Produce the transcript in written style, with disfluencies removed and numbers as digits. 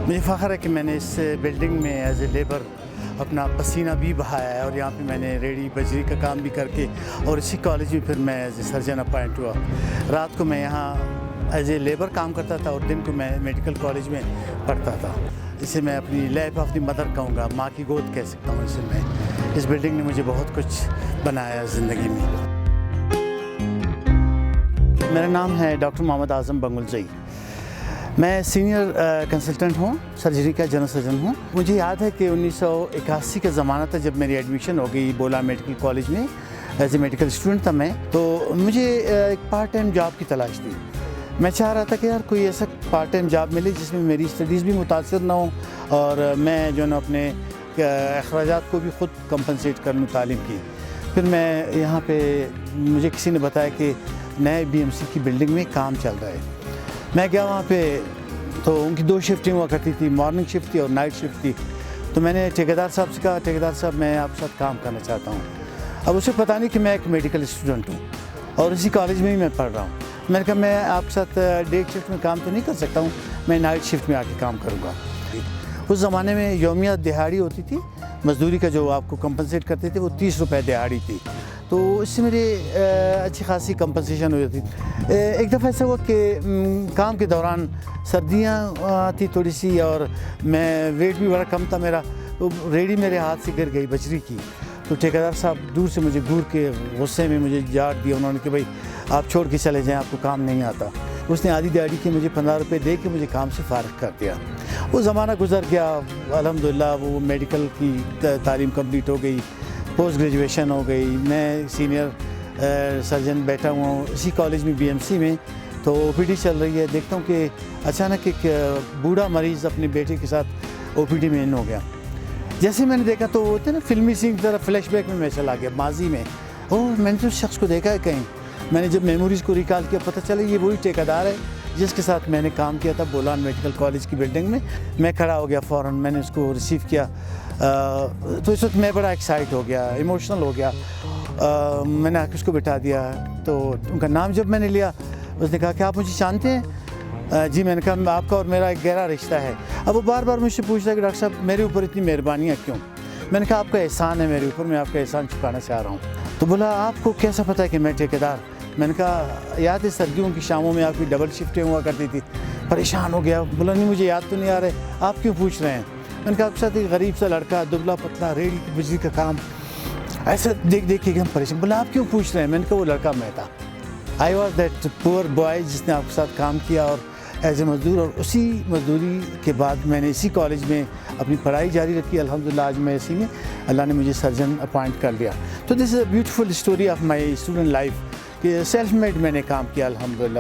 مجھے فخر ہے کہ میں نے اس بلڈنگ میں ایز اے لیبر اپنا پسینہ بھی بہایا ہے، اور یہاں پہ میں نے ریڑھی بجری کا کام بھی کر کے، اور اسی کالج میں پھر میں ایز اے سرجن اپوائنٹ ہوا۔ رات کو میں یہاں ایز اے لیبر کام کرتا تھا اور دن کو میں میڈیکل کالج میں پڑھتا تھا۔ اسے میں اپنی لائف آف دی مدر کہوں گا، ماں کی گود کہہ سکتا ہوں اسے میں۔ اس بلڈنگ نے مجھے بہت کچھ بنایا زندگی میں۔ میرا نام ہے ڈاکٹر محمد اعظم بنگلزئی۔ میں سینئر کنسلٹنٹ ہوں، سرجری کا جنرل سرجن ہوں۔ مجھے یاد ہے کہ 1981 کا زمانہ تھا جب میری ایڈمیشن ہو گئی بولا میڈیکل کالج میں، ایز اے میڈیکل اسٹوڈنٹ تھا میں۔ تو مجھے ایک پارٹ ٹائم جاب کی تلاش تھی۔ میں چاہ رہا تھا کہ یار کوئی ایسا پارٹ ٹائم جاب ملے جس میں میری اسٹڈیز بھی متاثر نہ ہوں، اور میں جو ہے نا اپنے اخراجات کو بھی خود کمپنسیٹ کر لوں تعلیم کی۔ پھر میں یہاں پہ مجھے کسی نے بتایا کہ نئے BMC کی بلڈنگ میں کام چل رہا ہے۔ میں گیا وہاں پہ، تو ان کی 2 شفٹیں ہوا کرتی تھی، مارننگ شفٹ تھی اور نائٹ شفٹ تھی۔ تو میں نے ٹھیکیدار صاحب سے کہا، ٹھیکیدار صاحب میں آپ کے ساتھ کام کرنا چاہتا ہوں۔ اب اسے پتہ نہیں کہ میں ایک میڈیکل اسٹوڈنٹ ہوں اور اسی کالج میں ہی میں پڑھ رہا ہوں۔ میں نے کہا میں آپ کے ساتھ ڈے شفٹ میں کام تو نہیں کر سکتا ہوں، میں نائٹ شفٹ میں آ کے کام کروں گا۔ اس زمانے میں یومیہ دہاڑی ہوتی تھی، مزدوری کا جو آپ کو کمپنسیٹ کرتے تھے وہ 30 روپے دہاڑی تھی، تو اس سے میری اچھی خاصی کمپنسیشن ہو جاتی تھی۔ ایک دفعہ ایسا ہوا کہ کام کے دوران سردیاں تھی تھوڑی سی، اور میں ویٹ بھی بڑا کم تھا میرا، تو ریڑھی میرے ہاتھ سے گر گئی بجری کی۔ تو ٹھیکیدار صاحب دور سے مجھے گور کے غصے میں مجھے جاٹ دیا انہوں نے کہ بھائی آپ چھوڑ کے چلے جائیں، آپ کو کام نہیں آتا۔ اس نے آدھی دیہڑی کی مجھے 15 روپے دے کے مجھے کام سے فارغ کر دیا۔ وہ زمانہ گزر گیا، الحمدللہ وہ میڈیکل کی تعلیم کمپلیٹ ہو گئی، پوسٹ گریجویشن ہو گئی، میں سینئر سرجن بیٹھا ہوا ہوں اسی کالج میں BMC میں۔ تو OPD چل رہی ہے، دیکھتا ہوں کہ اچانک ایک بوڑھا مریض اپنے بیٹے کے ساتھ OPD میں ان ہو گیا۔ جیسے میں نے دیکھا تو وہ ہوتے نا فلمی سین کی طرح فلیش بیک میں چلا گیا ماضی میں۔ میں نے تو اس شخص کو دیکھا ہے کہیں۔ میں نے جب میموریز کو ریکال کیا، پتہ چلا یہ وہی ٹھیکیدار ہے جس کے ساتھ میں نے کام کیا تھا بولان میڈیکل کالج کی بلڈنگ میں۔ میں کھڑا ہو گیا فوراً، میں نے اس کو ریسیو کیا۔ تو اس وقت میں بڑا ایکسائٹ ہو گیا، ایموشنل ہو گیا۔ میں نے آ کے اس کو بٹھا دیا، تو ان کا نام جب میں نے لیا، اس نے کہا کہ آپ مجھے جانتے ہیں؟ جی۔ میں نے کہا آپ کا اور میرا ایک گہرا رشتہ ہے۔ اب وہ بار بار مجھ سے پوچھ رہا ہے کہ ڈاکٹر صاحب میرے اوپر اتنی مہربانیاں کیوں؟ میں نے کہا آپ کا احسان ہے میرے اوپر، میں آپ کا احسان چکانا چاہ رہا ہوں۔ تو بولا آپ کو کیسا پتہ ہے کہ میں ٹھیکیدار؟ میں نے کہا یاد ہے سردیوں کی شاموں میں آپ کی ڈبل شفٹیں ہوا کرتی تھی۔ پریشان ہو گیا، بولا نہیں مجھے یاد تو نہیں آ رہا ہے، آپ کیوں پوچھ رہے ہیں؟ میں نے کہا آپ کے ساتھ ایک غریب سا لڑکا، دبلا پتلا، ریڑھی کی بجری کا کام، ایسا دیکھ کے ہم پریشان۔ بولا آپ کیوں پوچھ رہے ہیں؟ میں نے کہا وہ لڑکا میں تھا، آئی واز دیٹ پور بوائے جس نے آپ کے ساتھ کام کیا اور ایز اے مزدور۔ اور اسی مزدوری کے بعد میں نے اسی کالج میں اپنی پڑھائی جاری رکھی، الحمدللہ آج میں اسی میں اللہ نے مجھے سرجن اپوائنٹ کر لیا۔ تو this is a beautiful story of my student life کہ سیلف میڈ میں نے کام کیا الحمدللہ۔